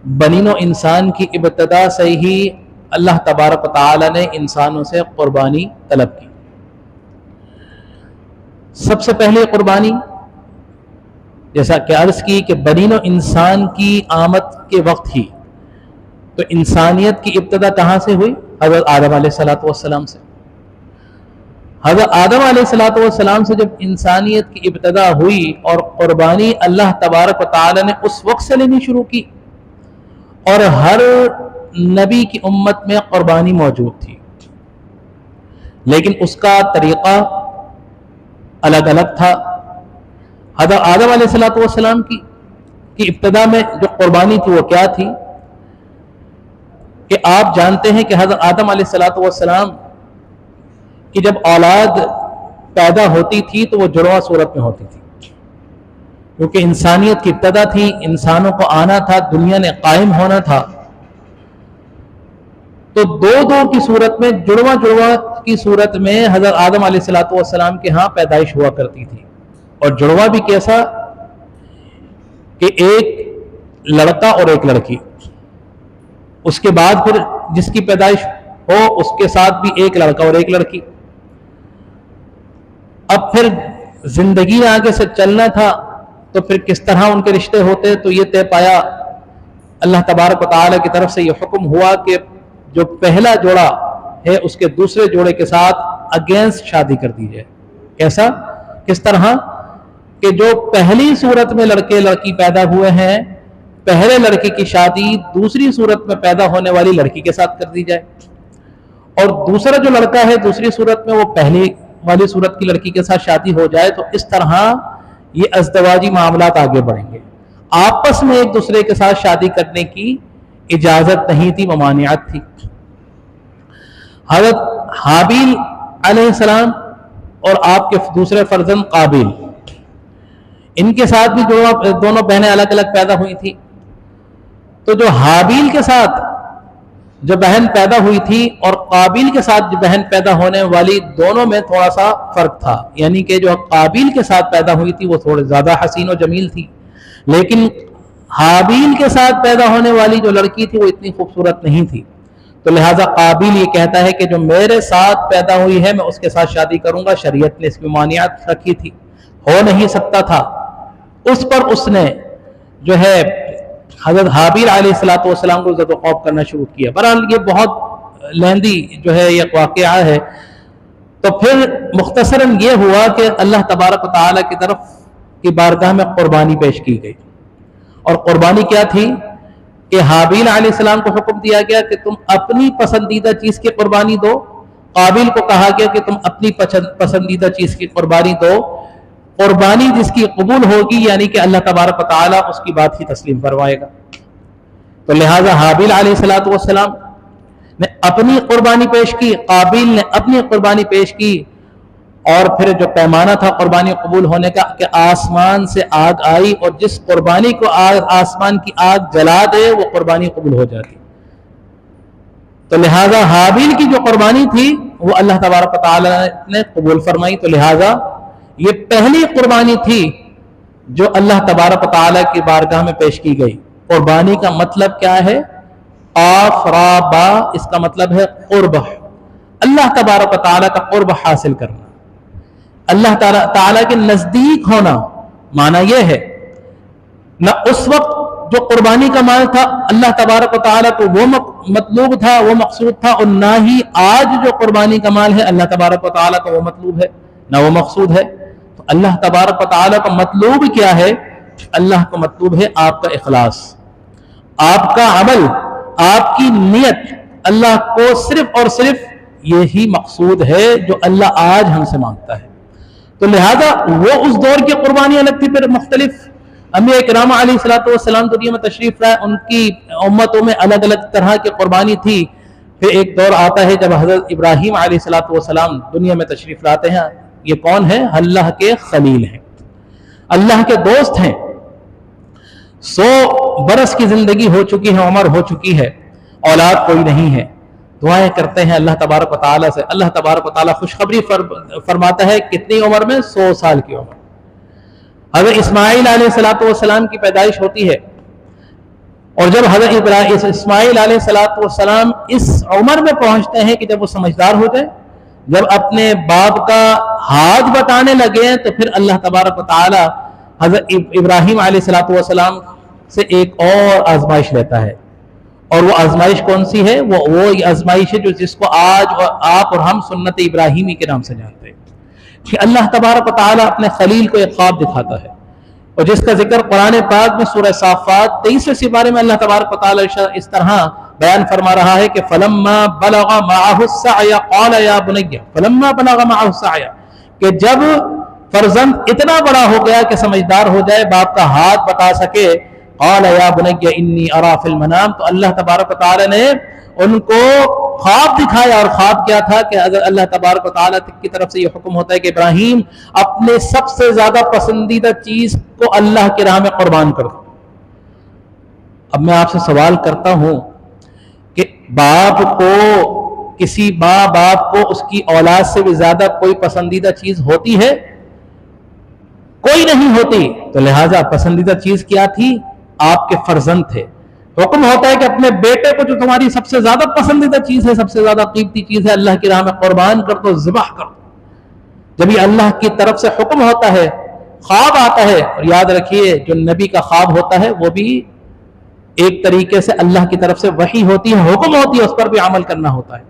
بنین و انسان کی ابتدا سے ہی اللہ تبارک و تعالی نے انسانوں سے قربانی طلب کی۔ سب سے پہلے قربانی جیسا کہ عرض کی کہ بنین و انسان کی آمد کے وقت ہی تو انسانیت کی ابتدا کہاں سے ہوئی؟ حضرت آدم علیہ السلام سے۔ حضرت آدم علیہ السلام سے جب انسانیت کی ابتدا ہوئی اور قربانی اللہ تبارک و تعالی نے اس وقت سے لینی شروع کی، اور ہر نبی کی امت میں قربانی موجود تھی، لیکن اس کا طریقہ الگ الگ تھا۔ حضرت آدم علیہ السلام کی ابتدا میں جو قربانی تھی وہ کیا تھی کہ آپ جانتے ہیں کہ حضرت آدم علیہ السلام کی جب اولاد پیدا ہوتی تھی تو وہ جڑواں صورت میں ہوتی تھی، کیونکہ انسانیت کی ابتدا تھی، انسانوں کو آنا تھا، دنیا نے قائم ہونا تھا، تو دو کی صورت میں جڑواں کی صورت میں حضرت آدم علیہ السلام کے ہاں پیدائش ہوا کرتی تھی۔ اور جڑواں بھی کیسا کہ ایک لڑکا اور ایک لڑکی، اس کے بعد پھر جس کی پیدائش ہو اس کے ساتھ بھی ایک لڑکا اور ایک لڑکی۔ اب پھر زندگی آگے سے چلنا تھا تو پھر کس طرح ان کے رشتے ہوتے، تو یہ طے پایا اللہ تبارک و تعالی کی طرف سے یہ حکم ہوا کہ جو پہلا جوڑا ہے اس کے دوسرے جوڑے کے ساتھ اگینسٹ شادی کر دی جائے۔ کیسا؟ کس طرح کہ جو پہلی صورت میں لڑکے لڑکی پیدا ہوئے ہیں، پہلے لڑکے کی شادی دوسری صورت میں پیدا ہونے والی لڑکی کے ساتھ کر دی جائے، اور دوسرا جو لڑکا ہے دوسری صورت میں وہ پہلی والی صورت کی لڑکی کے ساتھ شادی ہو جائے۔ تو اس طرح یہ ازدواجی معاملات آگے بڑھیں گے۔ آپس میں ایک دوسرے کے ساتھ شادی کرنے کی اجازت نہیں تھی، ممانعت تھی۔ حضرت حابیل علیہ السلام اور آپ کے دوسرے فرزند قابیل، ان کے ساتھ بھی دونوں بہنیں الگ الگ پیدا ہوئی تھی۔ تو جو حابیل کے ساتھ جو بہن پیدا ہوئی تھی اور قابیل کے ساتھ جو بہن پیدا ہونے والی، دونوں میں تھوڑا سا فرق تھا، یعنی کہ جو قابیل کے ساتھ پیدا ہوئی تھی وہ تھوڑے زیادہ حسین و جمیل تھی، لیکن حابیل کے ساتھ پیدا ہونے والی جو لڑکی تھی وہ اتنی خوبصورت نہیں تھی۔ تو لہٰذا قابیل یہ کہتا ہے کہ جو میرے ساتھ پیدا ہوئی ہے میں اس کے ساتھ شادی کروں گا، شریعت نے اس میں مانعت رکھی تھی، ہو نہیں سکتا تھا۔ اس پر اس نے جو ہے حضرت حابیل علیہ السلام کو زد و خوف کرنا شروع کیا۔ بہرحال یہ بہت لہندی جو ہے یہ واقعہ ہے۔ تو پھر مختصراً یہ ہوا کہ اللہ تبارک و تعالیٰ کی طرف کی بارگاہ میں قربانی پیش کی گئی، اور قربانی کیا تھی کہ حابیل علیہ السلام کو حکم دیا گیا کہ تم اپنی پسندیدہ چیز کی قربانی دو، قابیل کو کہا گیا کہ تم اپنی پسندیدہ چیز کی قربانی دو، قربانی جس کی قبول ہوگی یعنی کہ اللہ تبارک و تعالیٰ اس کی بات ہی تسلیم فرمائے گا۔ تو لہٰذا حابیل علیہ السلام نے اپنی قربانی پیش کی، قابیل نے اپنی قربانی پیش کی، اور پھر جو پیمانہ تھا قربانی قبول ہونے کا کہ آسمان سے آگ آئی، اور جس قربانی کو آسمان کی آگ جلا دے وہ قربانی قبول ہو جاتی۔ تو لہٰذا حابیل کی جو قربانی تھی وہ اللہ تبارک و تعالی نے قبول فرمائی۔ تو لہٰذا یہ پہلی قربانی تھی جو اللہ تبارک و تعالی کی بارگاہ میں پیش کی گئی۔ قربانی کا مطلب کیا ہے؟ قاف را با، اس کا مطلب ہے قرب، اللہ تبارک و تعالی کا قرب حاصل کرنا، اللہ تعالیٰ کے نزدیک ہونا۔ معنی یہ ہے نہ اس وقت جو قربانی کا مال تھا اللہ تبارک و تعالیٰ کو وہ مطلوب تھا، وہ مقصود تھا، اور نہ ہی آج جو قربانی کا مال ہے اللہ تبارک و تعالیٰ کو وہ مطلوب ہے نہ وہ مقصود ہے۔ تو اللہ تبارک و تعالیٰ کا مطلوب کیا ہے؟ اللہ کو مطلوب ہے آپ کا اخلاص، آپ کا عمل، آپ کی نیت، اللہ کو صرف اور صرف یہی مقصود ہے جو اللہ آج ہم سے مانگتا ہے۔ تو لہذا وہ اس دور کی قربانی الگ تھی، پھر مختلف انبیاء کرام علیہ السلام دنیا میں تشریف لائے، ان کی امتوں میں الگ الگ طرح کی قربانی تھی۔ پھر ایک دور آتا ہے جب حضرت ابراہیم علیہ السلام دنیا میں تشریف لاتے ہیں۔ یہ کون ہیں؟ اللہ کے خلیل ہیں، اللہ کے دوست ہیں۔ 100 برس کی زندگی ہو چکی ہے، عمر ہو چکی ہے، اولاد کوئی نہیں ہے۔ دعائیں کرتے ہیں اللہ تبارک و تعالیٰ سے، اللہ تبارک و تعالیٰ خوشخبری فرماتا ہے کتنی عمر میں؟ 100 سال کی عمر۔ حضرت اسماعیل علیہ السلام کی پیدائش ہوتی ہے، اور جب حضرت اسماعیل علیہ السلام اس عمر میں پہنچتے ہیں کہ جب وہ سمجھدار ہو جائے، جب اپنے باپ کا ہاتھ بتانے لگے ہیں، تو پھر اللہ تبارک و تعالی حضرت ابراہیم علیہ السلام سے ایک اور آزمائش لیتا ہے. اور وہ آزمائش کون سی ہے؟ وہ آزمائش ہے جس کو آج آپ اور ہم سنت ابراہیمی کے نام سے جانتے ہیں، کہ اللہ تبارک و تعالی اپنے خلیل کو ایک خواب دکھاتا ہے، اور جس کا ذکر قرآن پاک میں سورہ صافات 23ویں سپارے میں اللہ تبارک و تعالی اس طرح بیان فرما رہا ہے کہ فلما بلغ معه السعي قال يا بني فلما بلغ معه السعي، کہ جب فرزند اتنا بڑا ہو گیا کہ سمجھدار ہو جائے، باپ کا ہاتھ بتا سکے، قال یا بنی انی ارا فی المنام، تو اللہ تبارک و تعالی نے ان کو خواب دکھایا. اور خواب کیا تھا کہ اللہ تبارک و تعالی کی طرف سے یہ حکم ہوتا ہے کہ ابراہیم اپنے سب سے زیادہ پسندیدہ چیز کو اللہ کی راہ میں قربان کر دو. اب میں آپ سے سوال کرتا ہوں کہ باپ کو، کسی ماں باپ کو اس کی اولاد سے بھی زیادہ کوئی پسندیدہ چیز ہوتی ہے؟ کوئی نہیں ہوتی. تو لہٰذا پسندیدہ چیز کیا تھی؟ آپ کے فرزند تھے. حکم ہوتا ہے کہ اپنے بیٹے کو جو تمہاری سب سے زیادہ پسندیدہ چیز ہے، سب سے زیادہ قیمتی چیز ہے، اللہ کی راہ میں قربان کر دو، ذبح کر دو. جب یہ اللہ کی طرف سے حکم ہوتا ہے، خواب آتا ہے، اور یاد رکھیے جو نبی کا خواب ہوتا ہے وہ بھی ایک طریقے سے اللہ کی طرف سے وحی ہوتی ہے، حکم ہوتی ہے، اس پر بھی عمل کرنا ہوتا ہے.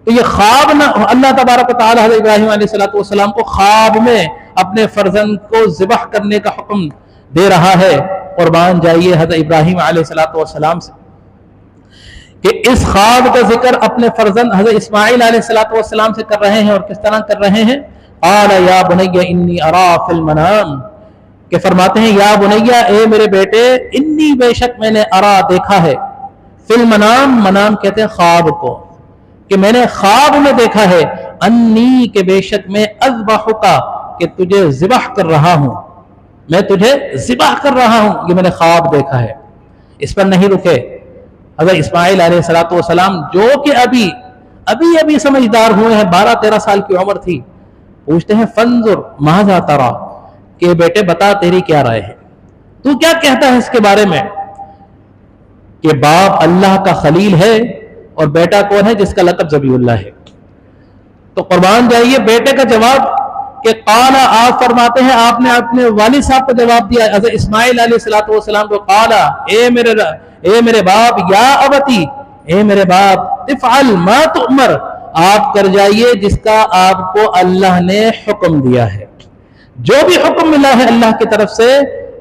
تو یہ خواب نہ اللہ تبارک و تعالی حضرت ابراہیم علیہ السلام کو خواب میں اپنے فرزند کو ذبح کرنے کا حکم دے رہا ہے، قربان جائیے حضرت ابراہیم علیہ السلام سے. کہ اس خواب کا ذکر اپنے فرزند حضرت اسماعیل علیہ السلام سے کر رہے ہیں، اور کس طرح کر رہے ہیں؟ قال یا بنی انی ارا فی المنام، کہ فرماتے ہیں یا بنیا، اے میرے بیٹے، انی بے شک میں نے ارا دیکھا ہے، فی المنام، منام کہتے ہیں خواب کو، کہ میں نے خواب میں دیکھا ہے، انی کہ بے شک میں اذبحک، کہ تجھے ذبح کر رہا ہوں، میں تجھے ذبح کر رہا ہوں. یہ میں نے خواب دیکھا ہے. اس پر نہیں رکے. حضرت اسماعیل علیہ السلام جو کہ ابھی سمجھدار ہوئے ہیں، 12-13 سال کی عمر تھی، پوچھتے ہیں فانظر ماذا ترى، کہ بیٹے بتا تیری کیا رائے ہے، تو کیا کہتا ہے اس کے بارے میں؟ کہ باپ اللہ کا خلیل ہے اور بیٹا کون ہے؟ جس کا لقب ذبیح اللہ ہے. تو قربان جائیے بیٹے کا جواب کہ قال، آپ فرماتے ہیں آپ نے اپنے والد صاحب کو جواب دیا حضرت اسماعیل علیہ السلام کو، قال، اے میرے باپ، یا ابتی، اے میرے باپ، افعل ما تؤمر، آپ کر جائیے جس کا آپ کو اللہ نے حکم دیا ہے. جو بھی حکم ملا ہے اللہ کی طرف سے،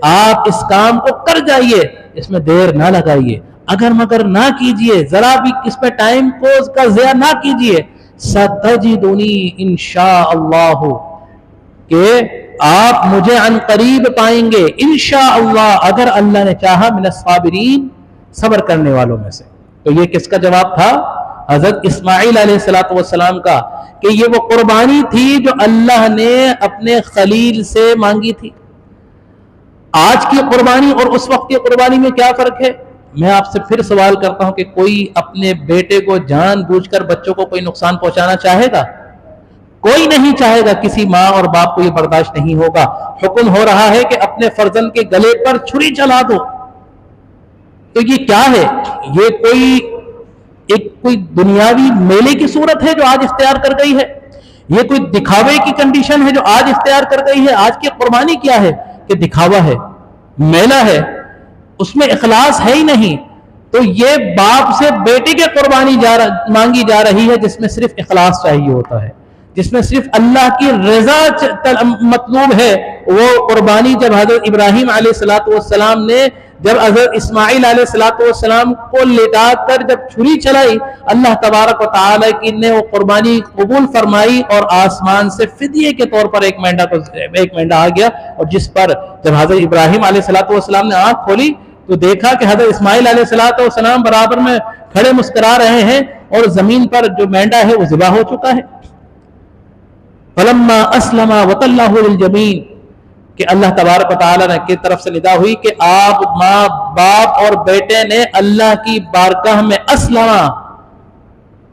آپ اس کام کو کر جائیے، اس میں دیر نہ لگائیے، اگر مگر نہ کیجئے، ذرا بھی اس پہ ٹائم کو اس کا ضیاع نہ کیجئے. ستجدنی انشاءاللہ، کہ آپ مجھے عن قریب پائیں گے، انشاءاللہ، اگر اللہ نے چاہا، من الصابرین، صبر کرنے والوں میں سے. تو یہ کس کا جواب تھا؟ حضرت اسماعیل علیہ السلام کا، کہ یہ وہ قربانی تھی جو اللہ نے اپنے خلیل سے مانگی تھی. آج کی قربانی اور اس وقت کی قربانی میں کیا فرق ہے؟ میں آپ سے پھر سوال کرتا ہوں کہ کوئی اپنے بیٹے کو جان بوجھ کر بچوں کو کوئی نقصان پہنچانا چاہے گا؟ کوئی نہیں چاہے گا. کسی ماں اور باپ کو یہ برداشت نہیں ہوگا. حکم ہو رہا ہے کہ اپنے فرزند کے گلے پر چھری چلا دو. تو یہ کیا ہے؟ یہ کوئی دنیاوی میلے کی صورت ہے جو آج اختیار کر گئی ہے؟ یہ کوئی دکھاوے کی کنڈیشن ہے جو آج اختیار کر گئی ہے؟ آج کی قربانی کیا ہے؟ کہ دکھاوا ہے، میلہ ہے، اس میں اخلاص ہے ہی نہیں. تو یہ باپ سے بیٹے کی قربانی مانگی جا رہی ہے جس میں صرف اخلاص چاہیے ہوتا ہے، جس میں صرف اللہ کی رضا مطلوب ہے. وہ قربانی جب حضرت ابراہیم علیہ السلام نے جب حضرت اسماعیل علیہ السلام کو لٹا کر جب چھری چلائی، اللہ تبارک و تعالی کی نے وہ قربانی قبول فرمائی، اور آسمان سے فدیے کے طور پر ایک مینڈا آ گیا. اور جس پر جب حضرت ابراہیم علیہ السلام نے آنکھ کھولی تو دیکھا کہ حضرت اسماعیل علیہ السلام برابر میں کھڑے مسکرا رہے ہیں، اور زمین پر جو مینڈا ہے وہ ذبح ہو چکا ہے. فلما اسلم وتلہ للجبین، کہ اللہ تبارک و تعالی کی طرف سے ندا ہوئی کہ آپ باپ اور بیٹے نے اللہ کی بارگاہ میں اسلم،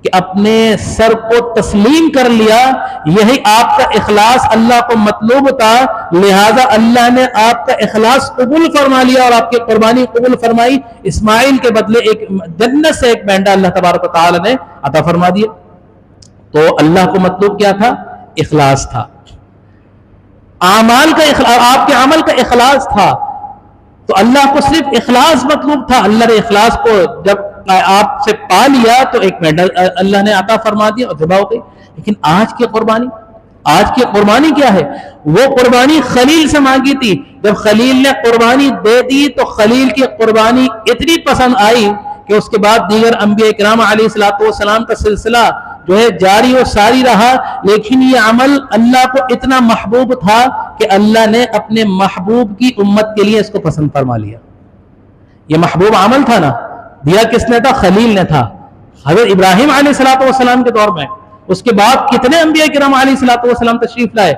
کہ اپنے سر کو تسلیم کر لیا، یہی آپ کا اخلاص اللہ کو مطلوب تھا، لہذا اللہ نے آپ کا اخلاص قبول فرما لیا اور آپ کی قربانی قبول فرمائی۔ اسماعیل کے بدلے ایک جنت سے ایک مینڈا اللہ تبارک و تعالی نے عطا فرما دیا۔ تو اللہ کو مطلوب کیا تھا؟ اخلاص تھا، اعمال کا آپ کے عمل کا اخلاص تھا۔ تو اللہ کو صرف اخلاص مطلوب تھا، اللہ نے اخلاص کو جب آپ سے پا لیا تو ایک میڈل اللہ نے عطا فرما دیا اور ذبح ہو گئی۔ لیکن آج کی قربانی کیا ہے؟ وہ قربانی خلیل سے مانگی تھی، جب خلیل نے قربانی دے دی تو خلیل کی قربانی اتنی پسند آئی کہ اس کے بعد دیگر انبیاء کرام علیہ السلام کا سلسلہ جو ہے جاری و ساری رہا، لیکن یہ عمل اللہ کو اتنا محبوب تھا کہ اللہ نے اپنے محبوب کی امت کے لیے اس کو پسند فرما لیا۔ یہ محبوب عمل تھا نا، دیا کس نے تھا؟ خلیل نے تھا، حضرت ابراہیم علیہ السلام کے دور میں۔ اس کے بعد کتنے انبیاء کرام علیہ السلام تشریف لائے؟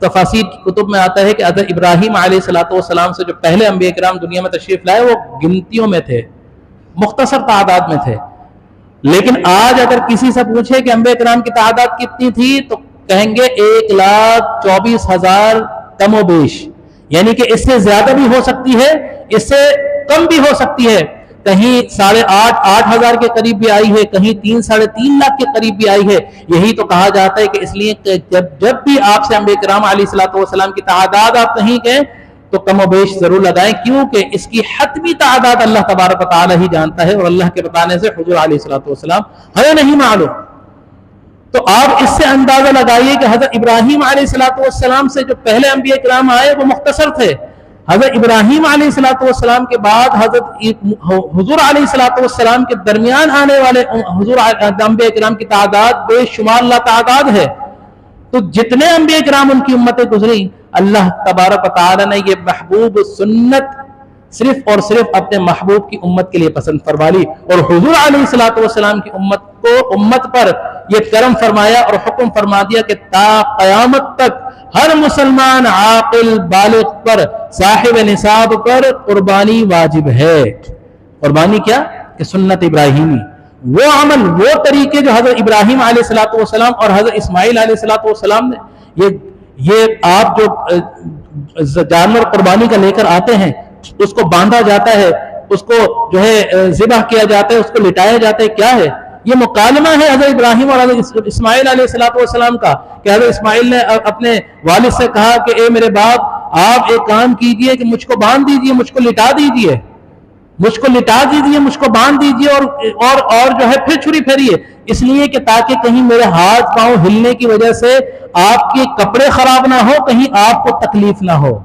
تفاسیر کی کتب میں آتا ہے کہ حضرت ابراہیم علیہ السلام سے جو پہلے انبیاء کرام دنیا میں تشریف لائے وہ گنتیوں میں تھے، مختصر تعداد میں تھے۔ لیکن آج اگر کسی سے پوچھے کہ انبیاء کرام کی تعداد کتنی تھی تو کہیں گے 1,24,000 کم و بیش، یعنی کہ اس سے زیادہ بھی ہو سکتی ہے، اس سے کم بھی ہو سکتی ہے، کہیں 8,500 کے قریب بھی آئی ہے، کہیں 3-3.5 لاکھ کے قریب بھی آئی ہے۔ یہی تو کہا جاتا ہے کہ اس لیے کہ جب بھی آپ سے انبیاء کرام علیہ السلام کی تعداد آپ کہیں گے تو کم و بیش ضرور لگائیں، کیونکہ اس کی حتمی تعداد اللہ تبارک و تعالی ہی جانتا ہے، اور اللہ کے بتانے سے حضور علیہ السلام ہمیں نہیں معلوم۔ تو آپ اس سے اندازہ لگائیے کہ حضرت ابراہیم علیہ السلام سے جو پہلے انبیاء کرام آئے وہ مختصر تھے، حضرت ابراہیم علیہ السلام کے بعد حضرت حضور علیہ السلام کے درمیان آنے والے حضور انبیاء کرام کی تعداد بے شمار لا تعداد ہے۔ تو جتنے انبیاء کرام ان کی امتیں گزری، اللہ تبارک و تعالی نے یہ محبوب سنت صرف اور صرف اپنے محبوب کی امت کے لیے پسند فرما لی، اور حضور علیہ السلام کی امت پر یہ کرم فرمایا اور حکم فرما دیا کہ تا قیامت تک ہر مسلمان عاقل بالغ پر، صاحب نصاب پر قربانی واجب ہے۔ قربانی کیا؟ کہ سنت ابراہیمی، وہ عمل، وہ طریقے جو حضرت ابراہیم علیہ السلام اور حضرت اسماعیل علیہ السلام نے، یہ آپ جو جانور قربانی کا لے کر آتے ہیں، اس کو باندھا جاتا ہے، اس کو جو ہے ذبح کیا جاتا ہے، اس کو لٹایا جاتا ہے، کیا ہے؟ یہ مکالمہ ہے حضرت ابراہیم اور حضرت اسماعیل علیہ السلام کا، کہ حضرت اسماعیل نے اپنے والد سے کہا کہ اے میرے باپ، آپ ایک کام کیجئے کہ مجھ کو باندھ دیجئے، مجھ کو لٹا دیجئے، مجھ کو باندھ دیجئے اور جو ہے پھر چھری پھیریے، اس لیے کہ تاکہ کہیں میرے ہاتھ پاؤں ہلنے کی وجہ سے آپ کے کپڑے خراب نہ ہو، کہیں آپ کو تکلیف نہ ہو۔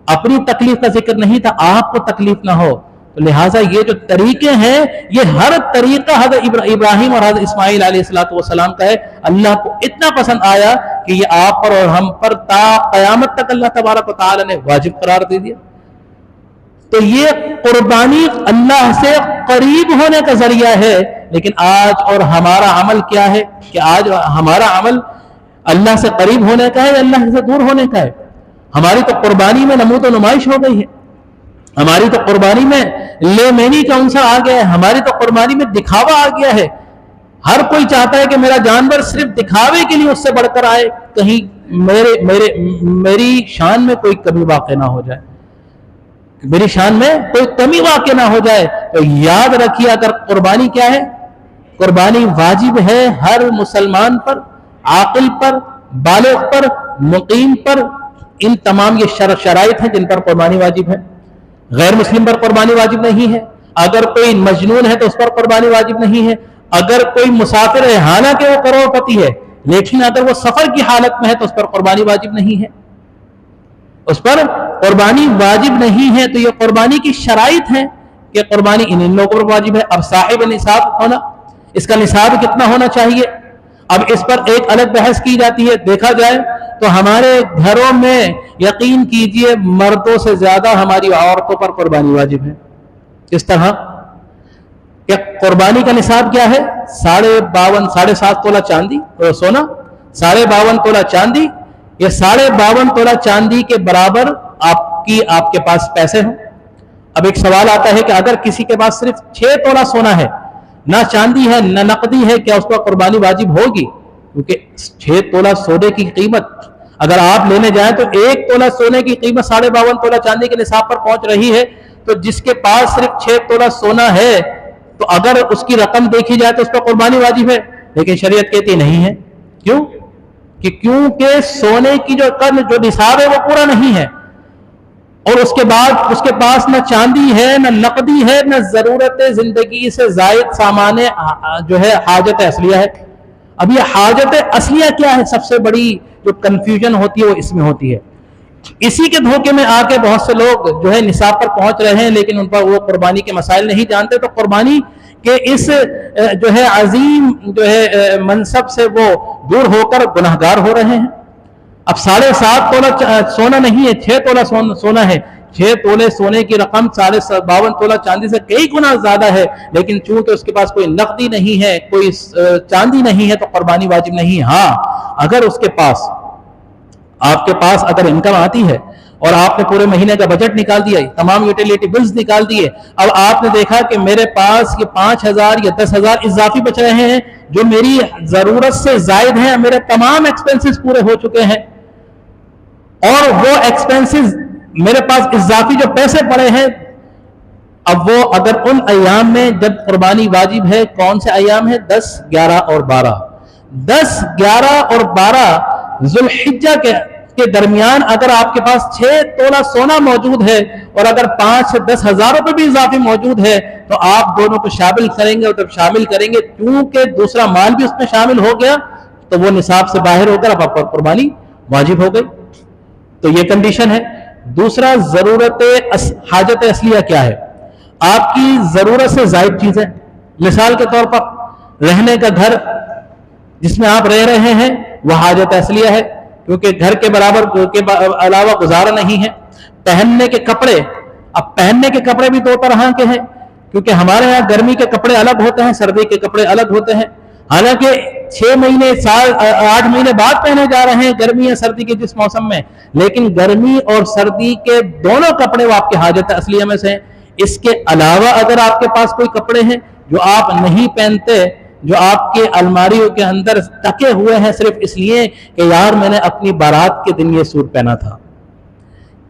اپنی تکلیف کا ذکر نہیں تھا، آپ کو تکلیف نہ ہو۔ تو لہٰذا یہ جو طریقے ہیں، یہ ہر طریقہ حضرت ابراہیم اور حضرت اسماعیل علیہ السلام کا ہے۔ اللہ کو اتنا پسند آیا کہ یہ آپ پر اور ہم پر تا قیامت تک اللہ تبارک و تعالی نے واجب قرار دے دیا۔ تو یہ قربانی اللہ سے قریب ہونے کا ذریعہ ہے، لیکن آج اور ہمارا عمل کیا ہے؟ کہ آج ہمارا عمل اللہ سے قریب ہونے کا ہے یا اللہ سے دور ہونے کا ہے؟ ہماری تو قربانی میں نمود و نمائش ہو گئی ہے، ہماری تو قربانی میں لے مینی کا عنصر آ گیا ہے، ہماری تو قربانی میں دکھاوا آ گیا ہے۔ ہر کوئی چاہتا ہے کہ میرا جانور صرف دکھاوے کے لیے اس سے بڑھ کر آئے، کہیں میری شان میں کوئی کمی واقع نہ ہو جائے، میری شان میں کوئی کمی واقع نہ ہو جائے۔ تو یاد رکھیے، اگر قربانی کیا ہے؟ قربانی واجب ہے ہر مسلمان پر، عاقل پر، بالغ پر، مقیم پر۔ ان تمام یہ شرائط ہیں جن پر قربانی واجب ہے۔ غیر مسلم پر قربانی واجب نہیں ہے، اگر کوئی مجنون ہے تو اس پر قربانی واجب نہیں ہے، اگر کوئی مسافر ہے حالانکہ وہ کروڑ پتی ہے لیکن اگر وہ سفر کی حالت میں ہے تو اس پر قربانی واجب نہیں ہے، اس پر قربانی واجب نہیں ہے۔ تو یہ قربانی کی شرائط ہیں کہ قربانی ان لوگوں پر واجب ہے۔ اب صاحب نصاب ہونا، اس کا نصاب کتنا ہونا چاہیے؟ اب اس پر ایک الگ بحث کی جاتی ہے۔ دیکھا جائے تو ہمارے گھروں میں یقین کیجئے مردوں سے زیادہ ہماری عورتوں پر قربانی واجب ہے۔ کس طرح کہ قربانی کا نصاب کیا ہے؟ 7.5 تولہ چاندی سونا، 52.5 تولہ چاندی، یہ 52.5 تولہ چاندی کے برابر آپ کے پاس پیسے ہوں۔ اب ایک سوال آتا ہے کہ اگر کسی کے پاس صرف 6 تولہ سونا ہے نہ چاندی ہے نہ نقدی ہے، کیا اس پر قربانی واجب ہوگی؟ کیونکہ 6 تولہ سونے کی قیمت اگر آپ لینے جائیں تو 1 تولہ سونے کی قیمت 52.5 تولہ چاندی کے نصاب پر پہنچ رہی ہے. تو جس کے پاس صرف 6 تولہ سونا ہے تو اگر اس کی رقم دیکھی جائے تو اس پر قربانی واجب ہے، لیکن شریعت کہتی نہیں ہے. کیوں؟ کہ کیونکہ سونے کی جو نصاب ہے وہ پورا نہیں ہے، اور اس کے بعد اس کے پاس نہ چاندی ہے نہ نقدی ہے نہ ضرورت زندگی سے زائد سامان جو ہے حاجت اصلیہ ہے. اب یہ حاجت اصلیہ کیا ہے؟ سب سے بڑی جو کنفیوژن ہوتی ہے وہ اس میں ہوتی ہے. اسی کے دھوکے میں آ کے بہت سے لوگ جو ہے نصاب پر پہنچ رہے ہیں لیکن ان پر وہ قربانی کے مسائل نہیں جانتے، تو قربانی کے اس جو ہے عظیم جو ہے منصب سے وہ دور ہو کر گناہگار ہو رہے ہیں. اب 7.5 تولہ سونا نہیں ہے، 6 تولہ سونا ہے. 6 تولے سونے کی رقم 52 تولہ چاندی سے کئی گنا زیادہ ہے، لیکن چونکہ اس کے پاس کوئی نقدی نہیں ہے، کوئی چاندی نہیں ہے تو قربانی واجب نہیں. ہاں اگر اس کے پاس آپ کے پاس اگر انکم آتی ہے اور آپ نے پورے مہینے کا بجٹ نکال دیا، تمام یوٹیلیٹی بلز نکال دیے، اب آپ نے دیکھا کہ میرے پاس یہ 5,000 یا 10,000 اضافی بچ رہے ہیں جو میری ضرورت سے زائد ہیں، میرے تمام ایکسپنسز پورے ہو چکے ہیں، اور وہ ایکسپنسز میرے پاس اضافی جو پیسے پڑے ہیں، اب وہ اگر ان ایام میں جب قربانی واجب ہے، کون سے ایام ہیں؟ 10، 11 اور 12. 10، 11 اور 12 ذوالحجہ کے درمیان اگر آپ کے پاس 6 تولہ سونا موجود ہے اور اگر 5 سے 10 ہزار روپے بھی اضافی موجود ہے تو آپ دونوں کو شامل کریں گے، اور جب شامل کریں گے کیونکہ دوسرا مال بھی اس میں شامل ہو گیا تو وہ نصاب سے باہر ہو کر اب آپ پر قربانی واجب ہو گئی. تو یہ کنڈیشن ہے. دوسرا ضرورت حاجت اصلیہ کیا ہے؟ آپ کی ضرورت سے زائد چیزیں، مثال کے طور پر رہنے کا گھر جس میں آپ رہ رہے ہیں وہ حاجت اصلیہ ہے، کیونکہ گھر کے برابر کے علاوہ گزارا نہیں ہے. پہننے کے کپڑے، اب پہننے کے کپڑے بھی 2 طرح کے ہیں، کیونکہ ہمارے یہاں گرمی کے کپڑے الگ ہوتے ہیں، سردی کے کپڑے الگ ہوتے ہیں. حالانکہ 6 مہینے، سال 8 مہینے بعد پہنے جا رہے ہیں گرمی یا سردی کے جس موسم میں، لیکن گرمی اور سردی کے دونوں کپڑے وہ آپ کی حاجت اصلیہ میں سے ہیں. اس کے علاوہ اگر آپ کے پاس کوئی کپڑے ہیں جو آپ نہیں پہنتے، جو آپ کے الماریوں کے اندر ٹکے ہوئے ہیں صرف اس لیے کہ یار میں نے اپنی بارات کے دن یہ سوٹ پہنا تھا،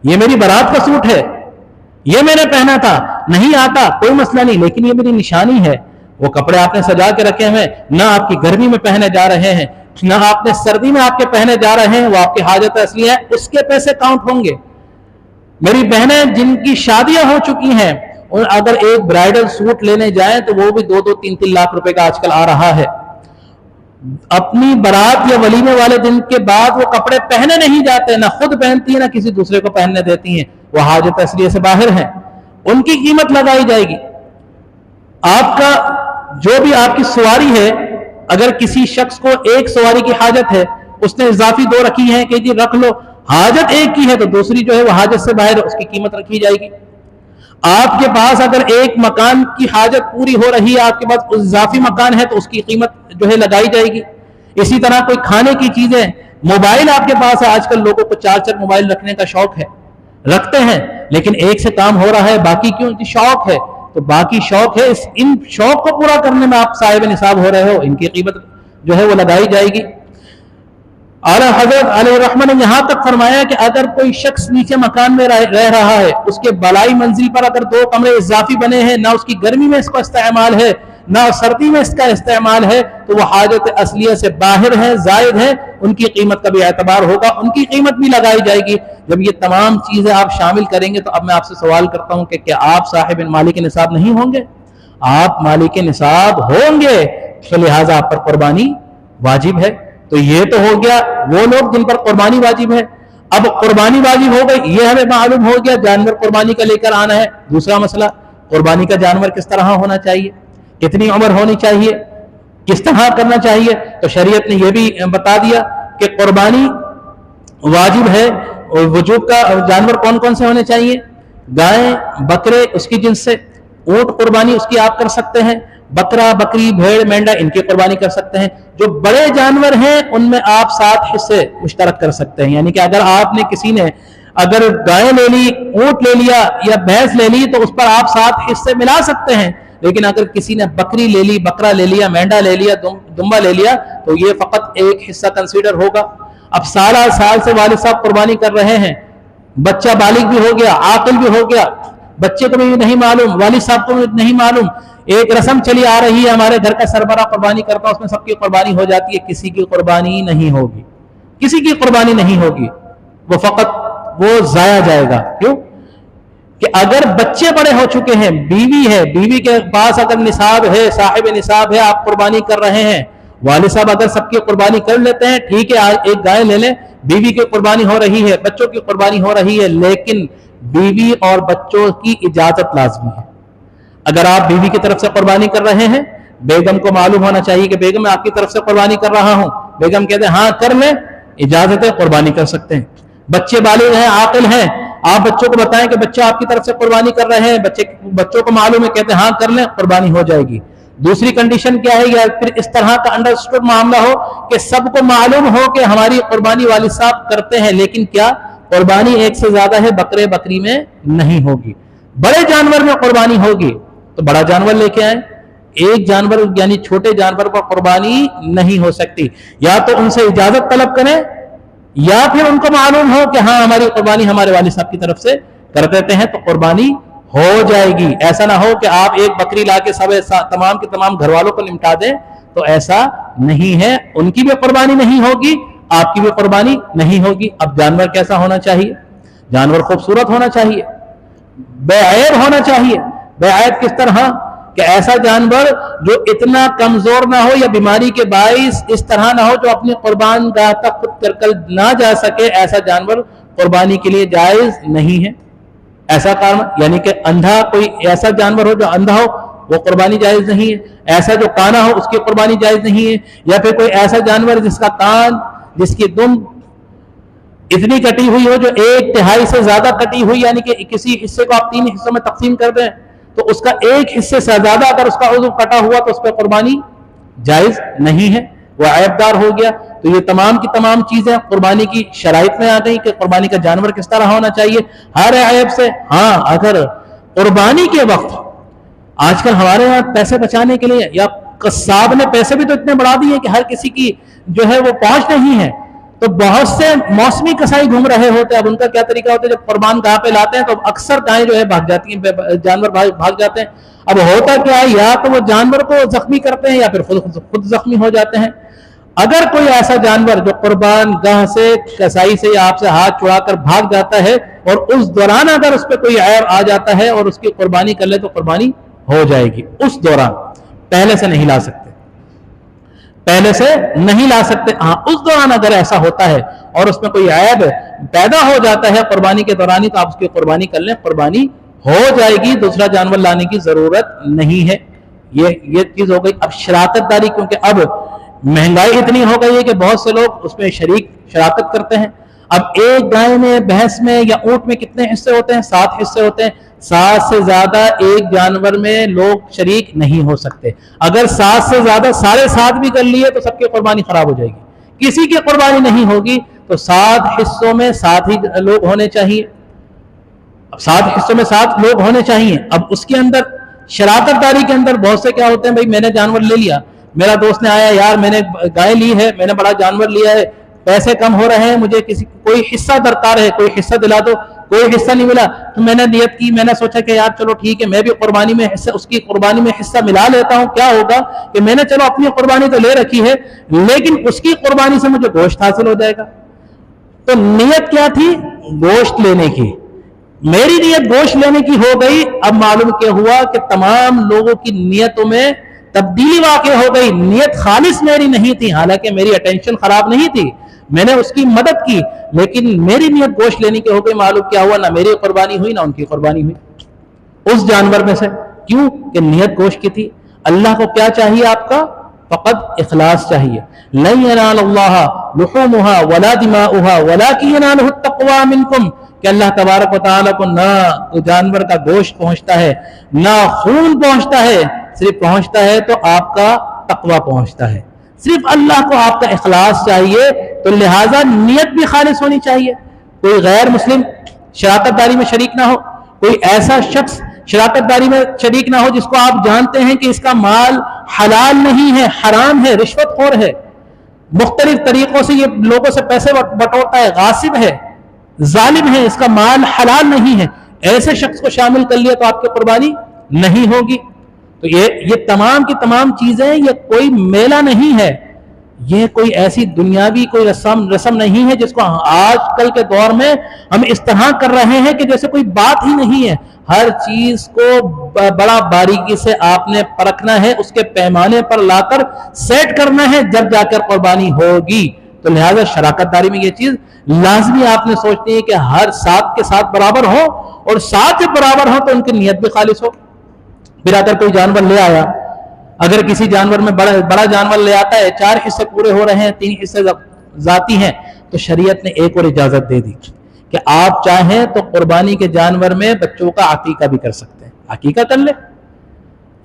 یہ میری بارات کا سوٹ ہے، یہ میں نے پہنا تھا، نہیں آتا کوئی مسئلہ نہیں، لیکن یہ میری نشانی ہے. وہ کپڑے آپ نے سجا کے رکھے ہیں، نہ آپ کی گرمی میں پہنے جا رہے ہیں نہ آپ نے سردی میں آپ کے پہنے جا رہے ہیں، وہ آپ کی حاجت اصلی ہے، اس کے پیسے کاؤنٹ ہوں گے. میری بہنیں جن کی شادیاں ہو چکی ہیں اور اگر ایک برائڈل سوٹ لینے جائیں تو وہ بھی 2-2, 3-3 لاکھ روپے کا آج کل آ رہا ہے. اپنی برات یا ولیمے والے دن کے بعد وہ کپڑے پہنے نہیں جاتے، نہ خود پہنتی ہیں نہ کسی دوسرے کو پہننے دیتی ہیں، وہ حاجت اصلیہ سے باہر ہیں، ان کی قیمت لگائی جائے گی. آپ کا جو بھی آپ کی سواری ہے، اگر کسی شخص کو ایک سواری کی حاجت ہے، اس نے اضافی 2 رکھی ہیں کہ جی رکھ لو، حاجت ایک کی ہے تو دوسری جو ہے وہ حاجت سے باہر ہے، اس کی قیمت رکھی جائے گی. آپ کے پاس اگر ایک مکان کی حاجت پوری ہو رہی ہے، آپ کے پاس اضافی مکان ہے تو اس کی قیمت جو ہے لگائی جائے گی. اسی طرح کوئی کھانے کی چیزیں، موبائل آپ کے پاس ہے، آج کل لوگوں کو 4 موبائل رکھنے کا شوق ہے، رکھتے ہیں لیکن ایک سے کام ہو رہا ہے، باقی کیوں؟ شوق ہے، تو باقی شوق ہے، ان شوق کو پورا کرنے میں آپ صاحب نصاب ہو رہے ہو، ان کی قیمت جو ہے وہ لگائی جائے گی. اعلیٰ حضرت علیہ الرحمہ نے یہاں تک فرمایا کہ اگر کوئی شخص نیچے مکان میں رہ رہا ہے، اس کے بالائی منزل پر اگر 2 کمرے اضافی بنے ہیں، نہ اس کی گرمی میں اس کا استعمال ہے نہ سردی میں اس کا استعمال ہے، تو وہ حاجت اصلیہ سے باہر ہیں، زائد ہیں، ان کی قیمت کا بھی اعتبار ہوگا، ان کی قیمت بھی لگائی جائے گی. جب یہ تمام چیزیں آپ شامل کریں گے تو اب میں آپ سے سوال کرتا ہوں کہ کیا آپ صاحب مالک نصاب نہیں ہوں گے؟ آپ مالک نصاب ہوں گے، تو لہٰذا آپ پر قربانی واجب ہے. تو یہ تو ہو گیا وہ لوگ جن پر قربانی واجب ہے. اب قربانی واجب ہو گئی، یہ ہمیں معلوم ہو گیا جانور قربانی کا لے کر آنا ہے. دوسرا مسئلہ، قربانی کا جانور کس طرح ہونا چاہیے، کتنی عمر ہونی چاہیے، کس طرح کرنا چاہیے. تو شریعت نے یہ بھی بتا دیا کہ قربانی واجب ہے. وجوب کا جانور کون کون سے ہونے چاہیے؟ گائے، بکرے اس کی جنس سے، اونٹ قربانی اس کی آپ کر سکتے ہیں، بکرا، بکری، بھیڑ، مینڈا ان کی قربانی کر سکتے ہیں. جو بڑے جانور ہیں ان میں آپ 7 حصے مشترک کر سکتے ہیں. یعنی کہ اگر آپ نے کسی نے اگر گائے لے لی، اونٹ لے لیا یا بھینس لے لی تو اس پر آپ 7 حصے ملا سکتے ہیں. لیکن اگر کسی نے بکری لے لی، بکرا لے لیا، مینڈا لے لیا، دمبا لے لیا، تو یہ فقط ایک حصہ کنسیڈر ہوگا۔ اب سال سے والد صاحب قربانی کر رہے ہیں، بچہ بالغ بھی ہو گیا، عاقل بھی ہو گیا، بچے کو بھی نہیں معلوم، والد صاحب کو بھی نہیں معلوم، ایک رسم چلی آ رہی ہے ہمارے گھر کا سربراہ قربانی کرتا ہے، اس میں سب کی قربانی ہو جاتی ہے، کسی کی قربانی نہیں ہوگی، کسی کی قربانی نہیں ہوگی، وہ فقط وہ ضائع جائے گا۔ کیوں کہ اگر بچے بڑے ہو چکے ہیں، بیوی ہے، بیوی کے پاس اگر نصاب ہے، صاحب نصاب ہے، آپ قربانی کر رہے ہیں، والد صاحب اگر سب کی قربانی کر لیتے ہیں، ٹھیک ہے ایک گائے لے لیں، بیوی کی قربانی ہو رہی ہے، بچوں کی قربانی ہو رہی ہے، لیکن بیوی اور بچوں کی اجازت لازمی ہے۔ اگر آپ بیوی کی طرف سے قربانی کر رہے ہیں، بیگم کو معلوم ہونا چاہیے کہ بیگم میں آپ کی طرف سے قربانی کر رہا ہوں، بیگم کہتے ہیں ہاں کر لیں، اجازت ہے، قربانی کر سکتے ہیں۔ بچے بالغ ہیں، عاقل ہیں، آپ بچوں کو بتائیں کہ بچہ آپ کی طرف سے قربانی کر رہے ہیں، بچوں کو معلوم ہے، کہتے ہیں ہاں کر لیں، قربانی ہو جائے گی۔ دوسری کنڈیشن کیا ہے، یا پھر اس طرح کا انڈرسٹوڈ معاملہ ہو کہ سب کو معلوم ہو کہ ہماری قربانی والد صاحب کرتے ہیں، لیکن کیا قربانی ایک سے زیادہ ہے، بکرے بکری میں نہیں ہوگی، بڑے جانور میں قربانی ہوگی، تو بڑا جانور لے کے آئیں، ایک جانور یعنی چھوٹے جانور پر قربانی نہیں ہو سکتی، یا تو ان سے اجازت طلب کریں، یا پھر ان کو معلوم ہو کہ ہاں ہماری قربانی ہمارے والد صاحب کی طرف سے کر دیتے ہیں، تو قربانی ہو جائے گی۔ ایسا نہ ہو کہ آپ ایک بکری لا کے تمام کے تمام گھر والوں کو نمٹا دیں، تو ایسا نہیں ہے، ان کی بھی قربانی نہیں ہوگی، آپ کی بھی قربانی نہیں ہوگی۔ اب جانور کیسا ہونا چاہیے؟ جانور خوبصورت ہونا چاہیے، بے عیب ہونا چاہیے۔ بے عیب کس طرح؟ کہ ایسا جانور جو اتنا کمزور نہ ہو یا بیماری کے باعث اس طرح نہ ہو جو اپنی قربان گاہ تک خود کر نہ جا سکے، ایسا جانور قربانی کے لیے جائز نہیں ہے۔ ایسا کام یعنی کہ اندھا، کوئی ایسا جانور ہو جو اندھا ہو، وہ قربانی جائز نہیں ہے۔ ایسا جو کانا ہو، اس کی قربانی جائز نہیں ہے۔ یا پھر کوئی ایسا جانور جس کا کان، جس کی دم اتنی کٹی ہوئی ہو جو 1/3 سے زیادہ کٹی ہوئی، یعنی کہ کسی حصے کو آپ 3 حصوں میں تقسیم کر دیں تو اس کا ایک حصے سے زیادہ اگر اس کا عضو کٹا ہوا تو اس پہ قربانی جائز نہیں ہے، وہ عیب دار ہو گیا۔ تو یہ تمام کی تمام چیزیں قربانی کی شرائط میں آ گئی کہ قربانی کا جانور کس طرح ہونا چاہیے، ہر عیب سے۔ ہاں اگر قربانی کے وقت، آج کل ہمارے یہاں پیسے بچانے کے لیے یا قصاب نے پیسے بھی تو اتنے بڑھا دیے کہ ہر کسی کی جو ہے وہ پہنچ نہیں ہے، تو بہت سے موسمی کسائی گھوم رہے ہوتے ہیں۔ اب ان کا کیا طریقہ ہوتا ہے، جب قربان گاہ پہ لاتے ہیں تو اکثر گائیں جو ہے بھاگ جاتی ہیں، جانور بھاگ جاتے ہیں۔ اب ہوتا کیا ہے، یا تو وہ جانور کو زخمی کرتے ہیں یا پھر خود زخمی ہو جاتے ہیں۔ اگر کوئی ایسا جانور جو قربان گاہ سے کسائی سے یا آپ سے ہاتھ چھڑا کر بھاگ جاتا ہے اور اس دوران اگر اس پہ کوئی عیب آ جاتا ہے اور اس کی قربانی کر لے تو قربانی ہو جائے گی۔ اس دوران پہلے سے نہیں لا سکتے، پہلے سے نہیں لا سکتے۔ ہاں اس دوران اگر ایسا ہوتا ہے اور اس میں کوئی عیب پیدا ہو جاتا ہے قربانی کے دوران ہی، تو آپ اس کی قربانی کر لیں، قربانی ہو جائے گی، دوسرا جانور لانے کی ضرورت نہیں ہے۔ یہ چیز ہو گئی۔ اب شراکت داری، کیونکہ اب مہنگائی اتنی ہو گئی ہے کہ بہت سے لوگ اس میں شراکت کرتے ہیں۔ اب ایک گائے میں، بھینس میں یا اونٹ میں کتنے حصے ہوتے ہیں؟ 7 حصے ہوتے ہیں۔ 7 سے زیادہ ایک جانور میں لوگ شریک نہیں ہو سکتے۔ اگر 7 سے زیادہ 7.5 بھی کر لیے تو سب کی قربانی خراب ہو جائے گی، کسی کی قربانی نہیں ہوگی۔ تو 7 حصوں میں 7 ہی لوگ ہونے چاہیے۔ اب 7 حصوں میں 7 لوگ ہونے چاہیے۔ اب اس کے اندر شراکت داری کے اندر بہت سے کیا ہوتے ہیں، بھائی میں نے جانور لے لیا، میرا دوست نے آیا، یار میں نے گائے لی ہے، میں نے بڑا جانور لیا ہے، پیسے کم ہو رہے ہیں، مجھے کوئی حصہ درکار ہے، کوئی حصہ دلا دو، کوئی حصہ نہیں ملا۔ تو میں نے نیت کی، میں نے سوچا کہ یار چلو ٹھیک ہے، میں بھی قربانی میں حصہ، اس کی قربانی میں حصہ ملا لیتا ہوں۔ کیا ہوگا کہ میں نے چلو اپنی قربانی تو لے رکھی ہے، لیکن اس کی قربانی سے مجھے گوشت حاصل ہو جائے گا۔ تو نیت کیا تھی؟ گوشت لینے کی۔ میری نیت گوشت لینے کی ہو گئی۔ اب معلوم کیا ہوا کہ تمام لوگوں کی نیتوں میں تبدیلی واقع ہو گئی۔ نیت خالص میری نہیں تھی، حالانکہ میری اٹینشن خراب نہیں تھی، میں نے اس کی مدد کی، لیکن میری نیت گوشت لینے کی ہو گئی۔ معلوم کیا ہوا، نہ میری قربانی ہوئی نہ ان کی قربانی ہوئی اس جانور میں سے۔ کیوں کہ نیت گوشت کی تھی۔ اللہ کو کیا چاہیے آپ کا؟ فقط اخلاص چاہیے۔ لن ینال اللہ لحومها ولا دماؤها ولکن ینالہ التقوی منکم، کہ اللہ تبارک و تعالیٰ کو نہ جانور کا گوشت پہنچتا ہے، نہ خون پہنچتا ہے، صرف پہنچتا ہے تو آپ کا تقوی پہنچتا ہے۔ صرف اللہ کو آپ کا اخلاص چاہیے، تو لہٰذا نیت بھی خالص ہونی چاہیے۔ کوئی غیر مسلم شراکت داری میں شریک نہ ہو، کوئی ایسا شخص شراکت داری میں شریک نہ ہو جس کو آپ جانتے ہیں کہ اس کا مال حلال نہیں ہے، حرام ہے، رشوت خور ہے، مختلف طریقوں سے یہ لوگوں سے پیسے بٹورتا ہے، غاصب ہے، ظالم ہے، اس کا مال حلال نہیں ہے، ایسے شخص کو شامل کر لیا تو آپ کی قربانی نہیں ہوگی۔ تو یہ تمام کی تمام چیزیں، یہ کوئی میلہ نہیں ہے، یہ کوئی ایسی دنیاوی کوئی رسم نہیں ہے جس کو آج کل کے دور میں ہم اس طرح کر رہے ہیں کہ جیسے کوئی بات ہی نہیں ہے۔ ہر چیز کو بڑا باریکی سے آپ نے پرکھنا ہے، اس کے پیمانے پر لا کر سیٹ کرنا ہے، جب جا کر قربانی ہوگی۔ تو لہٰذا شراکت داری میں یہ چیز لازمی آپ نے سوچنی ہے کہ ہر ساتھ کے ساتھ برابر ہو، اور ساتھ برابر ہو تو ان کی نیت بھی خالص ہو۔ پھر اگر کوئی جانور لے آیا، اگر کسی جانور میں بڑا جانور لے آتا ہے، 4 حصے پورے ہو رہے ہیں، 3 حصے ذاتی ہیں، تو شریعت نے ایک اور اجازت دے دی کہ آپ چاہیں تو قربانی کے جانور میں بچوں کا عقیقہ بھی کر سکتے ہیں، عقیقہ کر لیں۔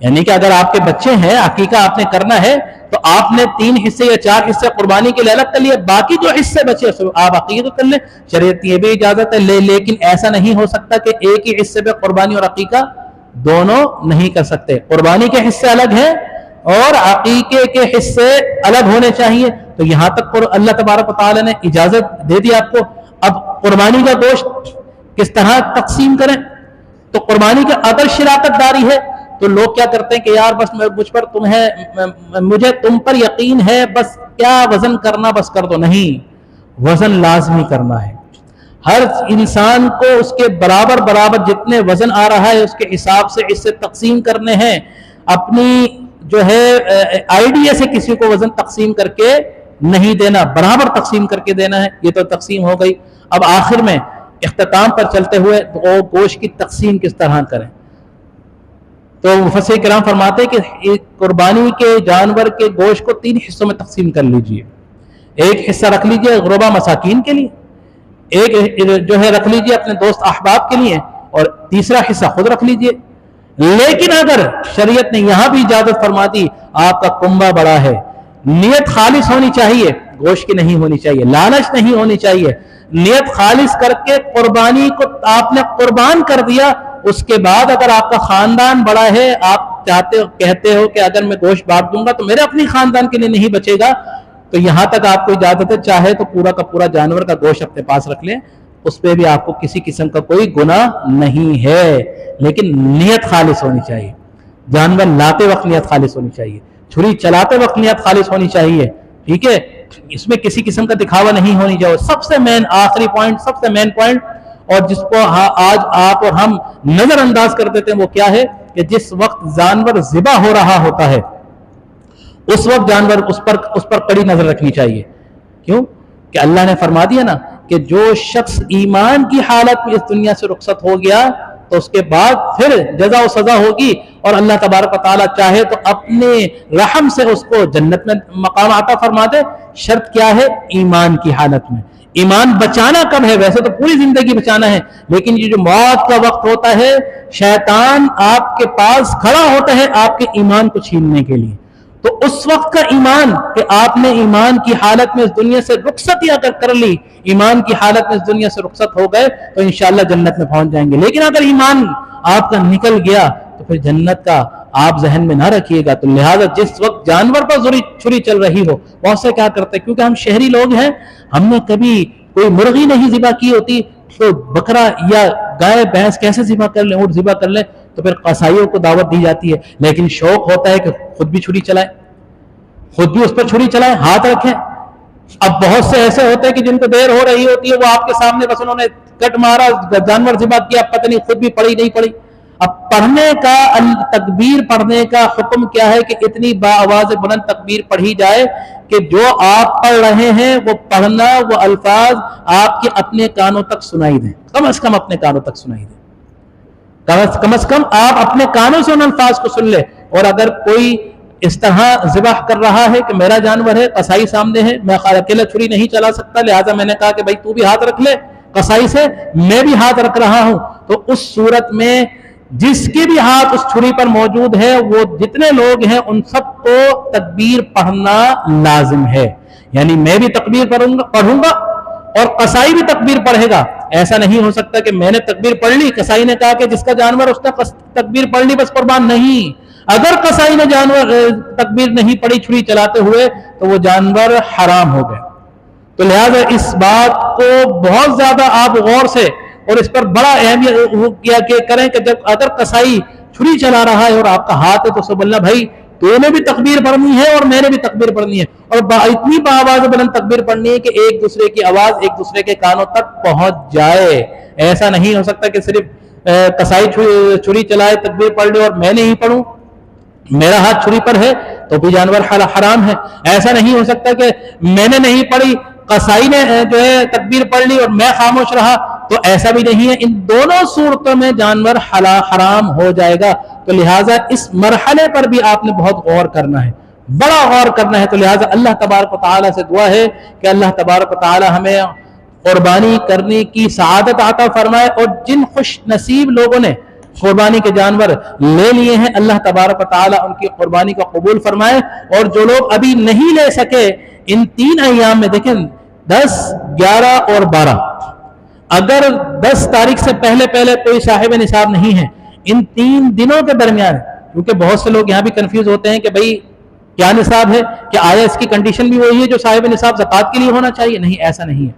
یعنی کہ اگر آپ کے بچے ہیں، عقیقہ آپ نے کرنا ہے، تو آپ نے 3 حصے یا 4 حصے قربانی کے لیے الگ کر لیے، باقی جو حصے بچے آپ عقیقہ کر لیں۔ شریعت یہ بھی اجازت ہے، لیکن ایسا نہیں ہو سکتا کہ ایک ہی حصے پہ قربانی اور عقیقہ دونوں نہیں کر سکتے۔ قربانی کے حصے الگ ہیں اور عقیقے کے حصے الگ ہونے چاہیے۔ تو یہاں تک اللہ تبارک و تعالی نے اجازت دے دی آپ کو۔ اب قربانی کا گوشت کس طرح تقسیم کریں؟ تو قربانی کا اگر شراکت داری ہے تو لوگ کیا کرتے ہیں کہ یار بس مجھے تم پر یقین ہے، بس کیا وزن کرنا بس کر دو۔ نہیں، وزن لازمی کرنا ہے۔ ہر انسان کو اس کے برابر جتنے وزن آ رہا ہے اس کے حساب سے اس سے تقسیم کرنے ہیں۔ اپنی جو ہے آئیڈیا سے کسی کو وزن تقسیم کر کے نہیں دینا، برابر تقسیم کر کے دینا ہے۔ یہ تو تقسیم ہو گئی۔ اب آخر میں اختتام پر چلتے ہوئے گوشت کی تقسیم کس طرح کریں؟ تو مفسر کرام فرماتے ہیں کہ قربانی کے جانور کے گوشت کو 3 حصوں میں تقسیم کر لیجئے۔ ایک حصہ رکھ لیجئے غربا مساکین کے لیے، ایک جو ہے رکھ لیجئے اپنے دوست احباب کے لیے، اور تیسرا حصہ خود رکھ لیجئے۔ لیکن اگر شریعت نے یہاں بھی اجازت فرما دی، آپ کا کنبہ بڑا ہے، نیت خالص ہونی چاہیے، گوشت کی نہیں ہونی چاہیے، لالچ نہیں ہونی چاہیے، نیت خالص کر کے قربانی کو آپ نے قربان کر دیا۔ اس کے بعد اگر آپ کا خاندان بڑا ہے، آپ کہتے ہو کہ اگر میں گوشت بانٹ دوں گا تو میرے اپنی خاندان کے لیے نہیں بچے گا، تو یہاں تک آپ کو اجازت ہے، چاہے تو پورا کا پورا جانور کا گوشت اپنے پاس رکھ لیں، اس پہ بھی آپ کو کسی قسم کا کوئی گناہ نہیں ہے، لیکن نیت خالص ہونی چاہیے۔ جانور لاتے وقت نیت خالص ہونی چاہیے، چھری چلاتے وقت نیت خالص ہونی چاہیے، ٹھیک ہے؟ اس میں کسی قسم کا دکھاوا نہیں ہونی چاہیے۔ سب سے مین آخری پوائنٹ، سب سے مین پوائنٹ، اور جس کو آج آپ اور ہم نظر انداز کر دیتے ہیں، وہ کیا ہے کہ جس وقت جانور ذبح ہو رہا ہوتا ہے اس وقت جانور اس پر کڑی نظر رکھنی چاہیے۔ کیوں کہ اللہ نے فرما دیا نا کہ جو شخص ایمان کی حالت میں اس دنیا سے رخصت ہو گیا تو اس کے بعد پھر جزا و سزا ہوگی، اور اللہ تبارک و تعالیٰ چاہے تو اپنے رحم سے اس کو جنت میں مقام عطا فرما دے۔ شرط کیا ہے؟ ایمان کی حالت میں۔ ایمان بچانا کب ہے؟ ویسے تو پوری زندگی بچانا ہے، لیکن یہ جو موت کا وقت ہوتا ہے، شیطان آپ کے پاس کھڑا ہوتا ہے آپ کے ایمان کو چھیننے کے لیے۔ تو اس وقت کا ایمان کہ آپ نے ایمان کی حالت میں اس دنیا سے رخصت ہی اگر کر لی، ایمان کی حالت میں اس دنیا سے رخصت ہو گئے تو انشاءاللہ جنت میں پہنچ جائیں گے۔ لیکن اگر ایمان آپ کا نکل گیا تو پھر جنت کا آپ ذہن میں نہ رکھیے گا۔ تو لہٰذا جس وقت جانور پر چھری چل رہی ہو، بہت سے کیا کرتے ہیں، کیونکہ ہم شہری لوگ ہیں، ہم نے کبھی کوئی مرغی نہیں ذبح کی ہوتی، تو بکرا یا گائے بھینس کیسے ذبح کر لیں، اونٹ ذبح کر لیں، تو پھر قصائیوں کو دعوت دی جاتی ہے۔ لیکن شوق ہوتا ہے کہ خود بھی چھری چلائیں، خود بھی اس پر چھری چلائیں، ہاتھ رکھیں۔ اب بہت سے ایسے ہوتے ہیں کہ جن کو دیر ہو رہی ہوتی ہے، وہ آپ کے سامنے بس انہوں نے کٹ مارا، جانور ذبح کیا، پتہ نہیں خود بھی پڑی نہیں پڑی۔ اب پڑھنے کا، تکبیر پڑھنے کا حکم کیا ہے کہ اتنی باآواز بلند تکبیر پڑھی جائے کہ جو آپ پڑھ رہے ہیں وہ پڑھنا، وہ الفاظ آپ کے اپنے کانوں تک سنائی دیں، کم از کم اپنے کانوں تک سنائی دیں، کم از کم آپ اپنے کانوں سے ان الفاظ کو سن لیں۔ اور اگر کوئی اس طرح ذبح کر رہا ہے کہ میرا جانور ہے، قصائی سامنے ہے، میں اکیلا چھری نہیں چلا سکتا، لہٰذا میں نے کہا کہ بھائی تو بھی ہاتھ رکھ لے قصائی سے، میں بھی ہاتھ رکھ رہا ہوں، تو اس صورت میں جس کے بھی ہاتھ اس چھری پر موجود ہے، وہ جتنے لوگ ہیں ان سب کو تکبیر پڑھنا لازم ہے۔ یعنی میں بھی تکبیر پڑھوں گا اور قصائی بھی تکبیر پڑھے گا، ایسا نہیں ہو سکتا کہ میں نے تکبیر پڑھ لی، قصائی نے کہا کہ جس کا جانور اس نے تکبیر پڑھ لی بس قربان نہیں. اگر قصائی نے جانور تکبیر نہیں پڑھی چھری چلاتے ہوئے تو وہ جانور حرام ہو گئے. تو لہٰذا اس بات کو بہت زیادہ آپ غور سے اور اس پر بڑا اہمیت کیا کہ کریں کہ جب اگر قصائی چھری چلا رہا ہے اور آپ کا ہاتھ ہے تو سب اللہ بھائی تو نے بھی تکبیر پڑھنی ہے اور میں نے بھی تکبیر پڑھنی ہے، اور اتنی بآواز بلند تکبیر پڑھنی ہے کہ ایک دوسرے کی آواز ایک دوسرے کے کانوں تک پہنچ جائے. ایسا نہیں ہو سکتا کہ صرف قصائی چھری چلائے تکبیر پڑھ لے اور میں نہیں پڑھوں، میرا ہاتھ چھری پر ہے تو بھی جانور حرام ہے. ایسا نہیں ہو سکتا کہ میں نے نہیں پڑھی قصائی نے جو ہے تکبیر پڑھ لی اور میں خاموش رہا، تو ایسا بھی نہیں ہے. ان دونوں صورتوں میں جانور حرام ہو جائے گا. تو لہٰذا اس مرحلے پر بھی آپ نے بہت غور کرنا ہے، بڑا غور کرنا ہے. تو لہٰذا اللہ تبارک و تعالیٰ سے دعا ہے کہ اللہ تبارک و تعالیٰ ہمیں قربانی کرنے کی سعادت عطا فرمائے، اور جن خوش نصیب لوگوں نے قربانی کے جانور لے لیے ہیں اللہ تبارک و تعالیٰ ان کی قربانی کو قبول فرمائے. اور جو لوگ ابھی نہیں لے سکے ان 3 ایام میں، دیکھیں 10، 11 اور 12، اگر 10 تاریخ سے پہلے کوئی صاحب نصاب نہیں ہے ان 3 دنوں کے درمیان، کیونکہ بہت سے لوگ یہاں بھی کنفیوز ہوتے ہیں کہ بھئی کیا نصاب ہے، کہ آیا اس کی کنڈیشن بھی وہی ہے جو صاحب نصاب زکوٰۃ کے لیے ہونا چاہیے؟ نہیں، ایسا نہیں ہے.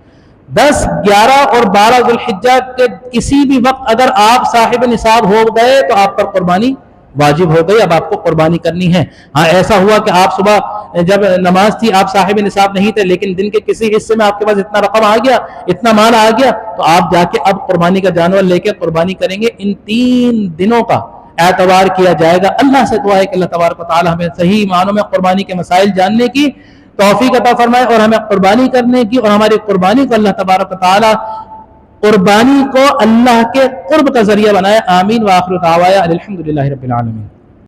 10، 11 اور 12 ذوالحجہ کے کسی بھی وقت اگر آپ صاحب نصاب ہو گئے تو آپ پر قربانی واجب ہو گئی، اب آپ کو قربانی کرنی ہے. ہاں ایسا ہوا کہ آپ صبح جب نماز تھی آپ صاحب نصاب نہیں تھے، لیکن دن کے کسی حصے میں آپ کے پاس اتنا رقم آ گیا، اتنا مال آ گیا، تو آپ جا کے اب قربانی کا جانور لے کے قربانی کریں گے. ان 3 دنوں کا اعتبار کیا جائے گا. اللہ سے دعا ہے کہ اللہ تبارک و تعالی ہمیں صحیح معنوں میں قربانی کے مسائل جاننے کی توفیق عطا فرمائے، اور ہمیں قربانی کرنے کی اور ہماری قربانی کو اللہ تبارک و تعالی قربانی کو اللہ کے قرب کا ذریعہ بنائے. آمین. وآخر دعوانا الحمدللہ رب العالمین.